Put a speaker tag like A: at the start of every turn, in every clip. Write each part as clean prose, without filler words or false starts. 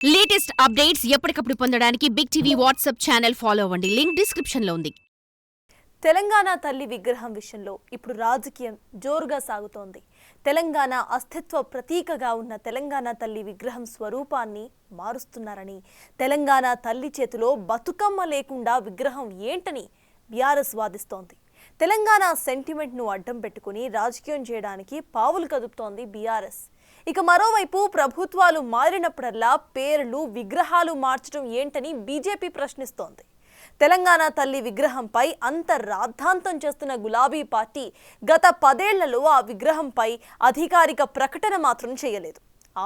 A: Latest updates ఎప్పటికప్పుడు పొందడానికి big TV WhatsApp channel follow అవ్వండి. లింక్ డిస్క్రిప్షన్ లో ఉంది.
B: తెలంగాణ తల్లి విగ్రహం విషయంలో ఇప్పుడు రాజకీయం జోరుగా సాగుతోంది. తెలంగాణ అస్తిత్వ ప్రతీకగా ఉన్న తెలంగాణ తల్లి విగ్రహం స్వరూపాన్ని మారుస్తున్నారని, తెలంగాణ తల్లి చేతిలో బతుకమ్మ లేకుండా విగ్రహం ఏంటని బీఆర్ఎస్ వాదిస్తోంది. తెలంగాణ సెంటిమెంట్ను అడ్డం పెట్టుకుని రాజకీయం చేయడానికి పావులు కదుపుతోంది బీఆర్ఎస్. ఇక మరోవైపు ప్రభుత్వాలు మారినప్పుడల్లా పేర్లు విగ్రహాలు మార్చడం ఏంటని బీజేపీ ప్రశ్నిస్తోంది. తెలంగాణ తల్లి విగ్రహంపై అంత రాద్ధాంతం చేస్తున్న గులాబీ పార్టీ గత 10 ఏళ్లలో ఆ విగ్రహంపై అధికారిక ప్రకటన మాత్రం చేయలేదు,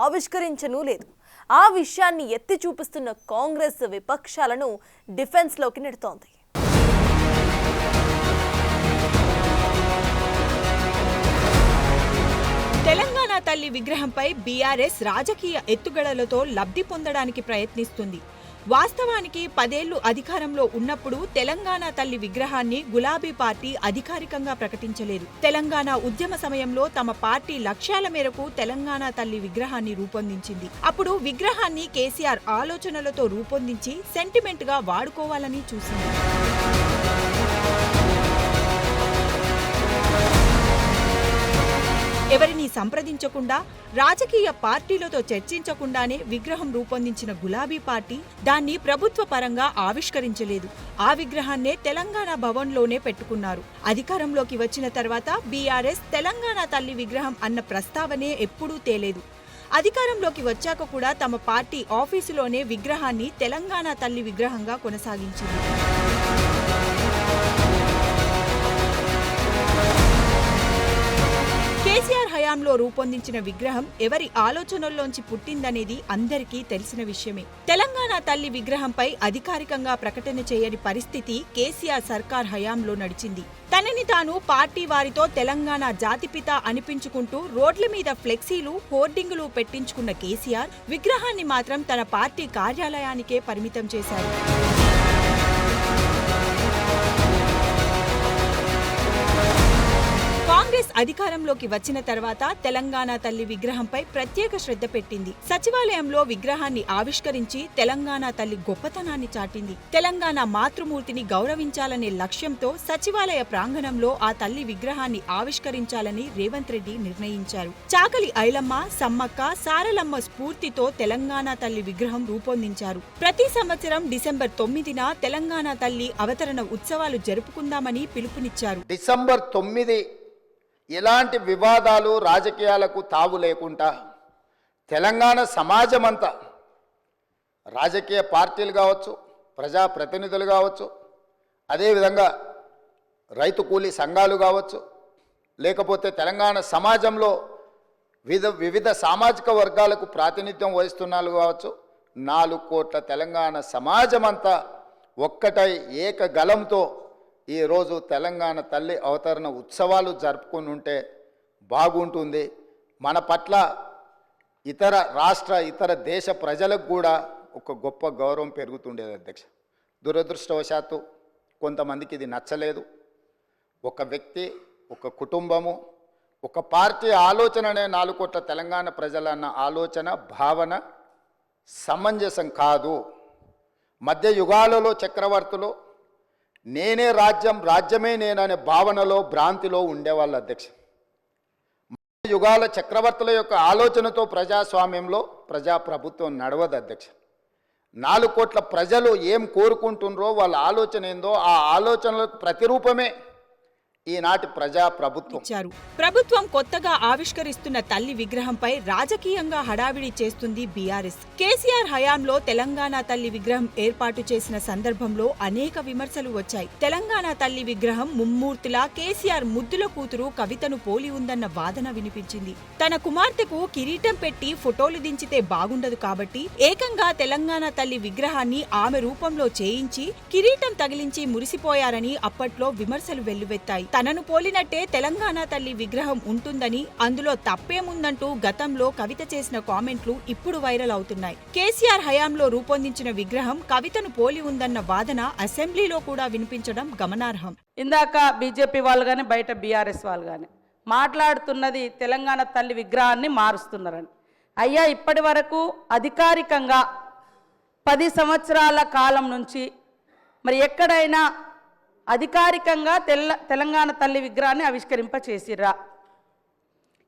B: ఆవిష్కరించనూ లేదు. ఆ విషయాన్ని ఎత్తి చూపిస్తున్న కాంగ్రెస్ విపక్షాలను డిఫెన్స్లోకి నెడుతోంది.
C: తెలంగాణ తల్లి విగ్రహంపై బీఆర్ఎస్ రాజకీయ ఎత్తుగడలతో లబ్ధి పొందడానికి ప్రయత్నిస్తుంది. వాస్తవానికి 10 ఏళ్లు అధికారంలో ఉన్నప్పుడు తెలంగాణ తల్లి విగ్రహాన్ని గులాబీ పార్టీ అధికారికంగా ప్రకటించలేదు. తెలంగాణ ఉద్యమ సమయంలో తమ పార్టీ లక్ష్యాల మేరకు తెలంగాణ తల్లి విగ్రహాన్ని రూపొందించింది. అప్పుడు విగ్రహాన్ని కేసీఆర్ ఆలోచనలతో రూపొందించి సెంటిమెంట్ గా వాడుకోవాలని చూసింది. ఎవరిని సంప్రదించకుండా, రాజకీయ పార్టీలతో చర్చించకుండానే విగ్రహం రూపొందించిన గులాబీ పార్టీ దాన్ని ప్రభుత్వ పరంగా ఆవిష్కరించలేదు. ఆ విగ్రహాన్నే తెలంగాణ భవన్లోనే పెట్టుకున్నారు. అధికారంలోకి వచ్చిన తర్వాత బీఆర్ఎస్ తెలంగాణ తల్లి విగ్రహం అన్న ప్రస్తావనే ఎప్పుడూ తేలేదు. అధికారంలోకి వచ్చాక కూడా తమ పార్టీ ఆఫీసులోనే విగ్రహాన్ని తెలంగాణ తల్లి విగ్రహంగా కొనసాగించింది. కేసీఆర్ హయాంలో రూపొందించిన విగ్రహం ఎవరి ఆలోచనల్లోంచి పుట్టిందనేది అందరికీ తెలిసిన విషయమే. తెలంగాణ తల్లి విగ్రహంపై అధికారికంగా ప్రకటన చేయని పరిస్థితి కేసీఆర్ సర్కార్ హయాంలో నడిచింది. తనని తాను పార్టీ వారితో తెలంగాణ జాతిపిత అనిపించుకుంటూ రోడ్ల మీద ఫ్లెక్సీలు, హోర్డింగులు పెట్టించుకున్న కేసీఆర్ విగ్రహాన్ని మాత్రం తన పార్టీ కార్యాలయానికే పరిమితం చేశారు. కాంగ్రెస్ అధికారంలోకి వచ్చిన తర్వాత తెలంగాణ తల్లి విగ్రహంపై ప్రత్యేక శ్రద్ధ పెట్టింది. సచివాలయంలో విగ్రహాన్ని ఆవిష్కరించి తెలంగాణ తల్లి గొప్పతనాన్ని చాటింది. తెలంగాణ మాతృమూర్తిని గౌరవించాలనే లక్ష్యంతో సచివాలయ ప్రాంగణంలో ఆ తల్లి విగ్రహాన్ని ఆవిష్కరించాలని రేవంత్ రెడ్డి నిర్ణయించారు. చాకలి ఐలమ్మ, సమ్మక్క, సారలమ్మ స్ఫూర్తితో తెలంగాణ తల్లి విగ్రహం రూపొందించారు. ప్రతి సంవత్సరం డిసెంబర్ 9న తెలంగాణ తల్లి అవతరణ ఉత్సవాలు జరుపుకుందామని పిలుపునిచ్చారు.
D: డిసెంబర్ 9 ఎలాంటి వివాదాలు, రాజకీయాలకు తావు లేకుండా తెలంగాణ సమాజమంతా, రాజకీయ పార్టీలు కావచ్చు, ప్రజాప్రతినిధులు కావచ్చు, అదేవిధంగా రైతు కూలీ సంఘాలు కావచ్చు, లేకపోతే తెలంగాణ సమాజంలో వివిధ సామాజిక వర్గాలకు ప్రాతినిధ్యం వహిస్తున్న వాళ్ళు కావచ్చు, 4 కోట్ల తెలంగాణ సమాజమంతా ఒక్కటై ఏకగలంతో ఈరోజు తెలంగాణ తల్లి అవతరణ ఉత్సవాలు జరుపుకుని ఉంటే బాగుంటుంది. మన పట్ల ఇతర రాష్ట్ర, ఇతర దేశ ప్రజలకు కూడా ఒక గొప్ప గౌరవం పెరుగుతుండేది అధ్యక్ష. దురదృష్టవశాత్తు కొంతమందికి ఇది నచ్చలేదు. ఒక వ్యక్తి, ఒక కుటుంబము, ఒక పార్టీ ఆలోచననే 4 కోట్ల తెలంగాణ ప్రజలన్న ఆలోచన, భావన సమంజసం కాదు. మధ్య యుగాలలో చక్రవర్తులు నేనే రాజ్యం, రాజ్యమే నేననే భావనలో, భ్రాంతిలో ఉండేవాళ్ళు అధ్యక్ష. యుగాల చక్రవర్తుల యొక్క ఆలోచనతో ప్రజాస్వామ్యంలో ప్రజాప్రభుత్వం నడవదు అధ్యక్ష. 4 కోట్ల ప్రజలు ఏం కోరుకుంటున్నారో, వాళ్ళ ఆలోచన ఏందో, ఆ ఆలోచనలకు ప్రతిరూపమే ఈనాటి ప్రజాప్రభుత్వం.
C: ప్రభుత్వం కొత్తగా ఆవిష్కరిస్తున్న తల్లి విగ్రహంపై రాజకీయంగా హడావిడి చేస్తుంది బీఆర్ఎస్. కేసీఆర్ హయాంలో తెలంగాణ తల్లి విగ్రహం ఏర్పాటు చేసిన సందర్భంలో అనేక విమర్శలు వచ్చాయి. తెలంగాణ తల్లి విగ్రహం ముమ్మూర్తిలా కేసీఆర్ ముద్దుల కూతురు కవితను పోలి ఉందన్న వాదన వినిపించింది. తన కుమార్తెకు కిరీటం పెట్టి ఫోటోలు దించితే బాగుండదు కాబట్టి ఏకంగా తెలంగాణ తల్లి విగ్రహాన్ని ఆమె రూపంలో చేయించి కిరీటం తగిలించి మురిసిపోయారని అప్పట్లో విమర్శలు వెల్లువెత్తాయి. తనను పోలినట్టే తెలంగాణ తల్లి విగ్రహం ఉంటుందని, అందులో తప్పేముందంటూ గతంలో కవిత చేసిన కామెంట్లు ఇప్పుడు వైరల్ అవుతున్నాయి. కేసీఆర్ హయాంలో రూపొందించిన విగ్రహం కవితను పోలి ఉందన్న వాదన అసెంబ్లీలో కూడా వినిపించడం గమనార్హం.
E: ఇందాక బీజేపీ వాళ్ళు కానీ, బయట బీఆర్ఎస్ వాళ్ళు కానీ మాట్లాడుతున్నది తెలంగాణ తల్లి విగ్రహాన్ని మారుస్తున్నారని. అయ్యా, ఇప్పటి వరకు అధికారికంగా 10 సంవత్సరాల కాలం నుంచి మరి ఎక్కడైనా అధికారికంగా తెలంగాణ తల్లి విగ్రహాన్ని ఆవిష్కరింపచేసిర్రా?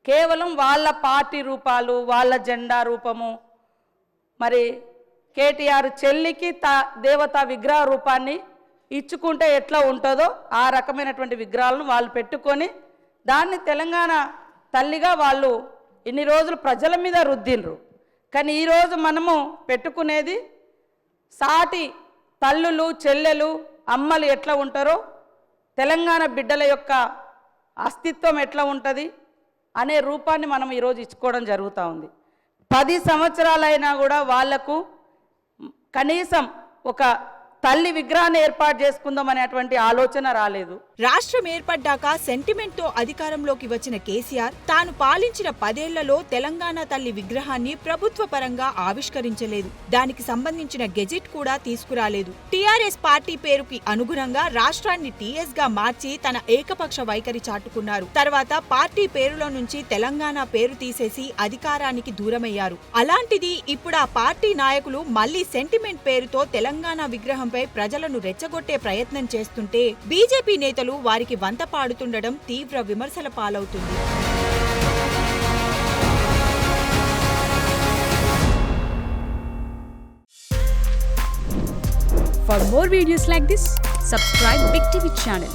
E: కేవలం వాళ్ళ పార్టీ రూపాలు, వాళ్ళ జెండా రూపము, మరి కేటీఆర్ చెల్లికి దేవతా విగ్రహ రూపాన్ని ఇచ్చుకుంటే ఎట్లా ఉంటుందో ఆ రకమైనటువంటి విగ్రహాలను వాళ్ళు పెట్టుకొని దాన్ని తెలంగాణ తల్లిగా వాళ్ళు ఇన్ని రోజులు ప్రజల మీద రుద్దిండ్రు. కానీ ఈరోజు మనము పెట్టుకునేది సాటి తల్లులు, చెల్లెలు, అమ్మలు ఎట్లా ఉంటారో, తెలంగాణ బిడ్డల యొక్క అస్తిత్వం ఎట్లా ఉంటుంది అనే రూపాన్ని మనం ఈరోజు ఇచ్చుకోవడం జరుగుతూ ఉంది. 10 సంవత్సరాలైనా కూడా వాళ్లకు కనీసం ఒక తల్లి విగ్రహాన్ని ఏర్పాటు చేసుకుందాం అనేటువంటి ఆలోచన రాలేదు.
C: రాష్ట్రం ఏర్పడ్డాక సెంటిమెంట్తో అధికారంలోకి వచ్చిన కేసీఆర్ తాను పాలించిన 10 ఏళ్లలో తెలంగాణ తల్లి విగ్రహాన్ని ప్రభుత్వ పరంగా ఆవిష్కరించలేదు. దానికి సంబంధించిన గెజిట్ కూడా తీసుకురాలేదు. టీఆర్ఎస్ పార్టీ పేరుకి అనుగుణంగా రాష్ట్రాన్ని టీఎస్ గా మార్చి తన ఏకపక్ష వైఖరి చాటుకున్నారు. తర్వాత పార్టీ పేరులో నుంచి తెలంగాణ పేరు తీసేసి అధికారానికి దూరమయ్యారు. అలాంటిది ఇప్పుడు ఆ పార్టీ నాయకులు మళ్లీ సెంటిమెంట్ పేరుతో తెలంగాణ విగ్రహంపై ప్రజలను రెచ్చగొట్టే ప్రయత్నం చేస్తుంటే బీజేపీ నేతలు వారికి వంత పాడుతుండడం తీవ్ర విమర్శల పాలవుతుంది.
F: For more videos like this, subscribe Big TV channel.